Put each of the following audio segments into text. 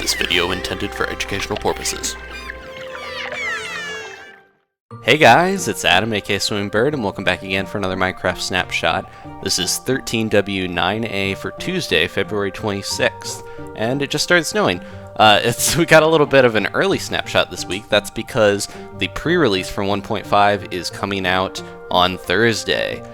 This video intended for educational purposes. Hey guys, it's Adam aka Swimmingbird, and welcome back again for another Minecraft Snapshot. This is 13W9A for Tuesday, February 26th, and it just started snowing. We got a little bit of an early snapshot this week. That's because the pre-release for 1.5 is coming out on Thursday.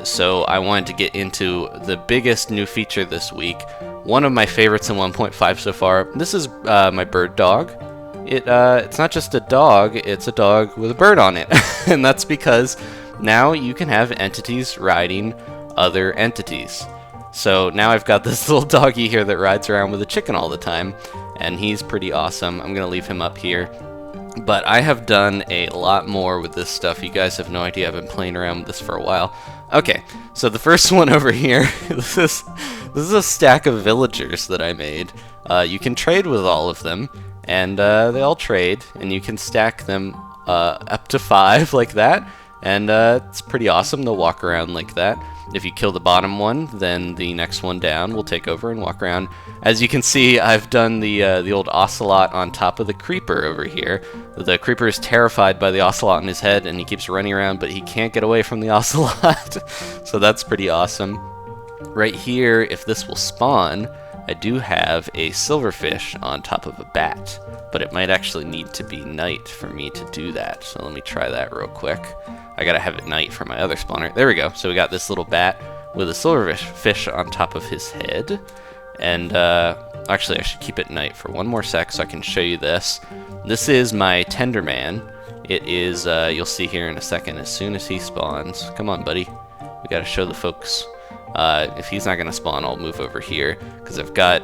So I wanted to get into the biggest new feature this week. One of my favorites in 1.5 so far. This is my bird dog. It's not just a dog, it's a dog with a bird on it. And that's because now you can have entities riding other entities. So now I've got this little doggy here that rides around with a chicken all the time, and he's pretty awesome. I'm going to leave him up here. But I have done a lot more with this stuff. You guys have no idea. I've been playing around with this for a while. Okay, so the first one over here, this is a stack of villagers that I made. You can trade with all of them, and they all trade, and you can stack them up to 5 like that, and it's pretty awesome. They'll walk around like that. If you kill the bottom one, then the next one down will take over and walk around. As you can see, I've done the old ocelot on top of the creeper over here. The creeper is terrified by the ocelot in his head, and he keeps running around, but he can't get away from the ocelot. So that's pretty awesome. Right here, if this will spawn, I do have a silverfish on top of a bat, but it might actually need to be night for me to do that. So let me try that real quick. I gotta have it night for my other spawner. There we go. So we got this little bat with a silverfish on top of his head. And actually I should keep it night for one more sec so I can show you this. This is my Tenderman. It is, you'll see here in a second, as soon as he spawns. Come on, buddy. We gotta show the folks. If he's not gonna spawn, I'll move over here, because I've got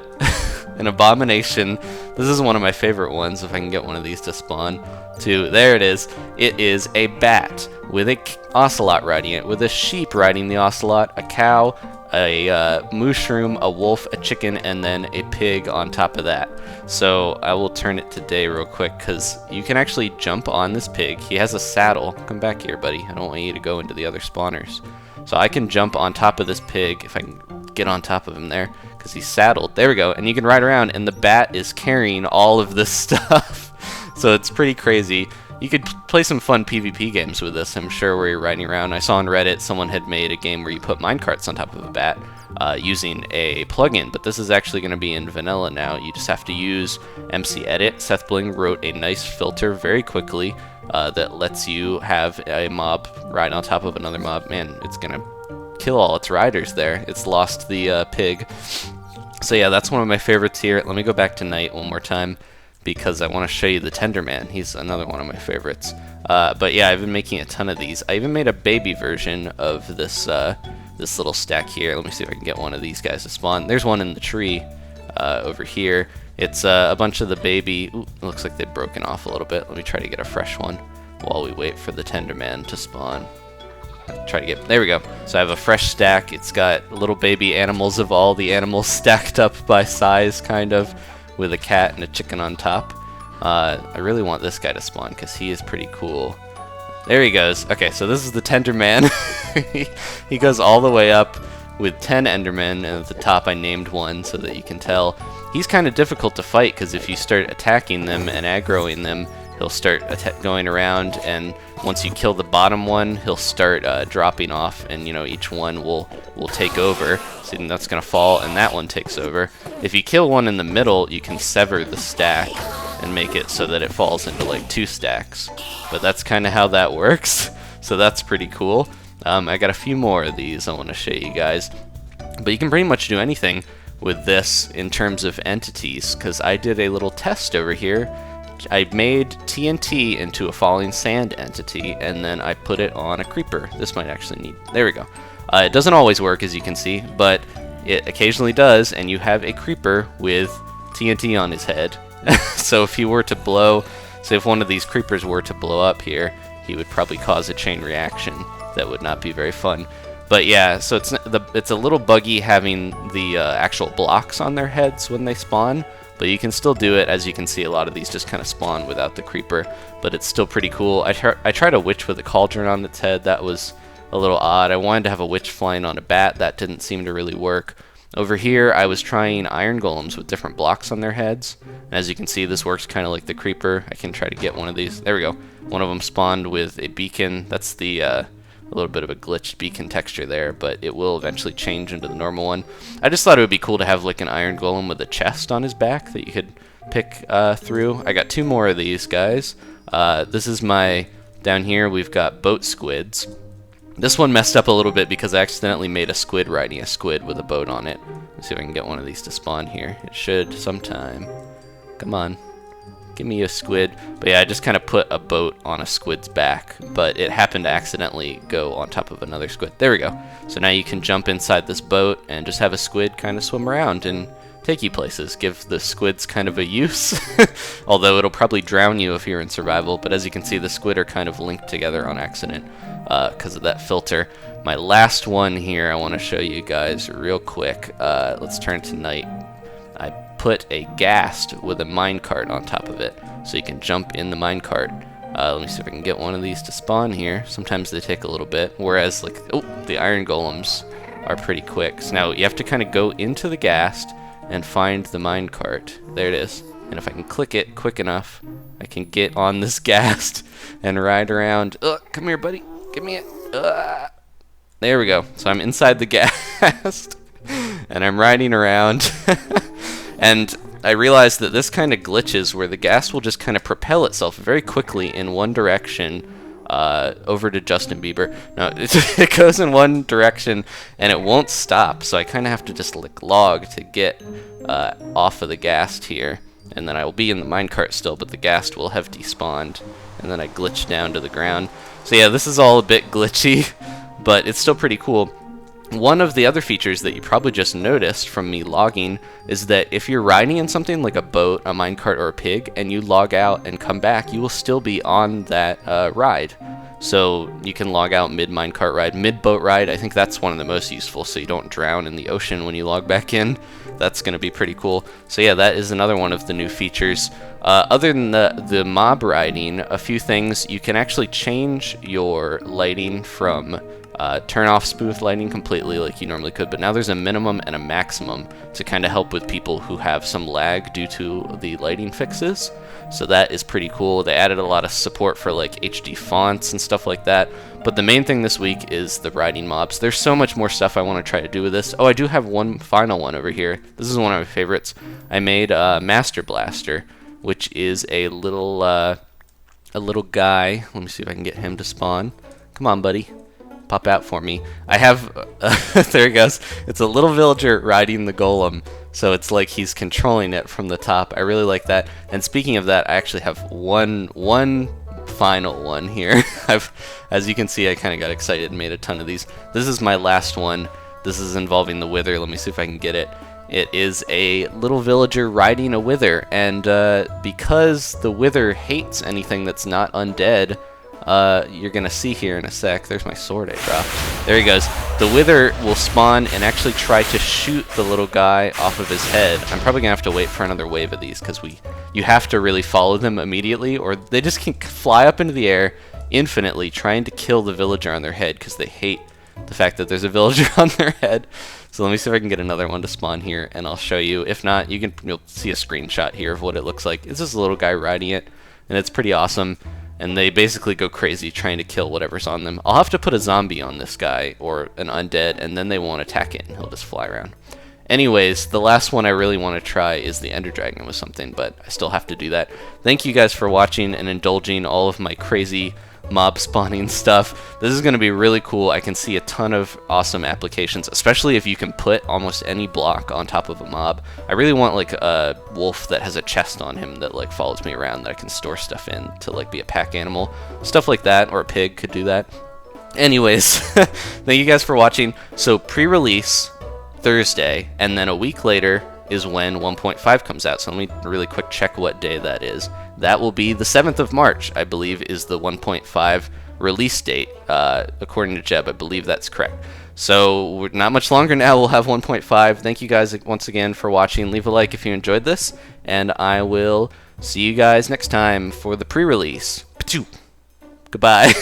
an Abomination. This is one of my favorite ones, if I can get one of these to spawn too. There it is. It is a bat with a ocelot riding it, with a sheep riding the ocelot, a cow, a mushroom, a wolf, a chicken, and then a pig on top of that. So I will turn it to day real quick, because you can actually jump on this pig. He has a saddle. Come back here, buddy. I don't want you to go into the other spawners. So I can jump on top of this pig, if I can get on top of him there, because he's saddled. There we go. And you can ride around, and the bat is carrying all of this stuff. So it's pretty crazy. You could play some fun PvP games with this, I'm sure, where you're riding around. I saw on Reddit someone had made a game where you put minecarts on top of a bat using a plugin, but this is actually going to be in vanilla now. You just have to use MC Edit. Seth Bling wrote a nice filter very quickly that lets you have a mob ride on top of another mob. Man, it's going to kill all its riders there. It's lost the pig. So yeah, that's one of my favorites here. Let me go back to night one more time, because I want to show you the Tenderman. He's another one of my favorites. But yeah, I've been making a ton of these. I even made a baby version of this this little stack here. Let me see if I can get one of these guys to spawn. There's one in the tree over here. It's a bunch of the baby. Ooh, it looks like they've broken off a little bit. Let me try to get a fresh one while we wait for the Tenderman to spawn. There we go. So I have a fresh stack. It's got little baby animals of all the animals stacked up by size, kind of, with a cat and a chicken on top. I really want this guy to spawn because he is pretty cool. There he goes. Okay, so this is the Tenderman. He goes all the way up with 10 Endermen, and at the top I named one so that you can tell. He's kind of difficult to fight because if you start attacking them and aggroing them, he'll start going around, and once you kill the bottom one, he'll start dropping off, and you know, each one will take over. So that's gonna fall, and that one takes over. If you kill one in the middle, you can sever the stack and make it so that it falls into like 2 stacks. But that's kind of how that works. So that's pretty cool. I got a few more of these I want to show you guys. But you can pretty much do anything with this in terms of entities, because I did a little test over here. I made TNT into a falling sand entity, and then I put it on a creeper. This might actually need... There we go. It doesn't always work, as you can see, but it occasionally does, and you have a creeper with TNT on his head. So if he were to blow... So if one of these creepers were to blow up here, he would probably cause a chain reaction. That would not be very fun. But yeah, so it's a little buggy having the actual blocks on their heads when they spawn, but you can still do it. As you can see, a lot of these just kind of spawn without the creeper, but it's still pretty cool. I tried a witch with a cauldron on its head. That was a little odd. I wanted to have a witch flying on a bat. That didn't seem to really work. Over here, I was trying iron golems with different blocks on their heads. And as you can see, this works kind of like the creeper. I can try to get one of these. There we go. One of them spawned with a beacon. That's the a little bit of a glitched beacon texture there, but it will eventually change into the normal one. I just thought it would be cool to have like an iron golem with a chest on his back that you could pick through. I got 2 more of these guys. This is my, down here we've got boat squids. This one messed up a little bit because I accidentally made a squid riding a squid with a boat on it. Let's see if I can get one of these to spawn here. It should sometime. Come on. Give me a squid. But yeah, I just kind of put a boat on a squid's back, but it happened to accidentally go on top of another squid. There we go. So now you can jump inside this boat and just have a squid kind of swim around and take you places. Give the squids kind of a use. Although it'll probably drown you if you're in survival, but as you can see, the squid are kind of linked together on accident because of that filter. My last one here I want to show you guys real quick. Let's turn to night. I put a ghast with a minecart on top of it, so you can jump in the minecart. Let me see if I can get one of these to spawn here. Sometimes they take a little bit, whereas like, oh, the iron golems are pretty quick. So now you have to kind of go into the ghast and find the minecart. There it is. And if I can click it quick enough, I can get on this ghast and ride around. Come here, buddy. Give me it. There we go. So I'm inside the ghast, and I'm riding around. And I realized that this kind of glitches where the ghast will just kind of propel itself very quickly in one direction over to Justin Bieber. No, it goes in one direction and it won't stop, so I kind of have to just like log to get off of the ghast here, and then I will be in the minecart still, but the ghast will have despawned, and then I glitch down to the ground. So yeah, this is all a bit glitchy, but it's still pretty cool. One of the other features that you probably just noticed from me logging is that if you're riding in something like a boat, a minecart, or a pig, and you log out and come back, you will still be on that ride. So you can log out mid-minecart ride, mid-boat ride. I think that's one of the most useful, so you don't drown in the ocean when you log back in. That's going to be pretty cool. So yeah, that is another one of the new features. Other than the mob riding, a few things. You can actually change your lighting from turn off smooth lighting completely like you normally could, but now there's a minimum and a maximum to kind of help with people who have some lag due to the lighting fixes. So that is pretty cool. They added a lot of support for like HD fonts and stuff like that. But the main thing this week is the riding mobs. There's so much more stuff I want to try to do with this. Oh, I do have one final one over here. This is one of my favorites. I made a Master Blaster, which is a little guy. Let me see if I can get him to spawn. Come on, buddy. Pop out for me. I have, there he goes. It's a little villager riding the golem, so it's like he's controlling it from the top. I really like that. And speaking of that, I actually have one final one here. As you can see, I kind of got excited and made a ton of these. This is my last one. This is involving the wither. Let me see if I can get it. It is a little villager riding a wither, and because the wither hates anything that's not undead, you're gonna see here in a sec. There's my sword I dropped. There he goes. The wither will spawn and actually try to shoot the little guy off of his head. I'm probably gonna have to wait for another wave of these because you have to really follow them immediately, or they just can fly up into the air infinitely trying to kill the villager on their head because they hate the fact that there's a villager on their head. So let me see if I can get another one to spawn here, and I'll show you. If not, you'll see a screenshot here of what it looks like. It's just a little guy riding it, and it's pretty awesome. And they basically go crazy trying to kill whatever's on them. I'll have to put a zombie on this guy, or an undead, and then they won't attack it, and he'll just fly around. Anyways, the last one I really want to try is the Ender Dragon with something, but I still have to do that. Thank you guys for watching and indulging all of my crazy mob spawning stuff. This is going to be really cool. I can see a ton of awesome applications, especially if you can put almost any block on top of a mob. I really want like a wolf that has a chest on him that like follows me around that I can store stuff in to like be a pack animal. Stuff like that, or a pig could do that. Anyways, thank you guys for watching. So pre-release Thursday, and then a week later is when 1.5 comes out. So let me really quick check what day that is. That will be the 7th of March, I believe, is the 1.5 release date. According to Jeb, I believe that's correct. So we're not much longer now, we'll have 1.5. Thank you guys once again for watching. Leave a like if you enjoyed this, and I will see you guys next time for the pre-release. Goodbye.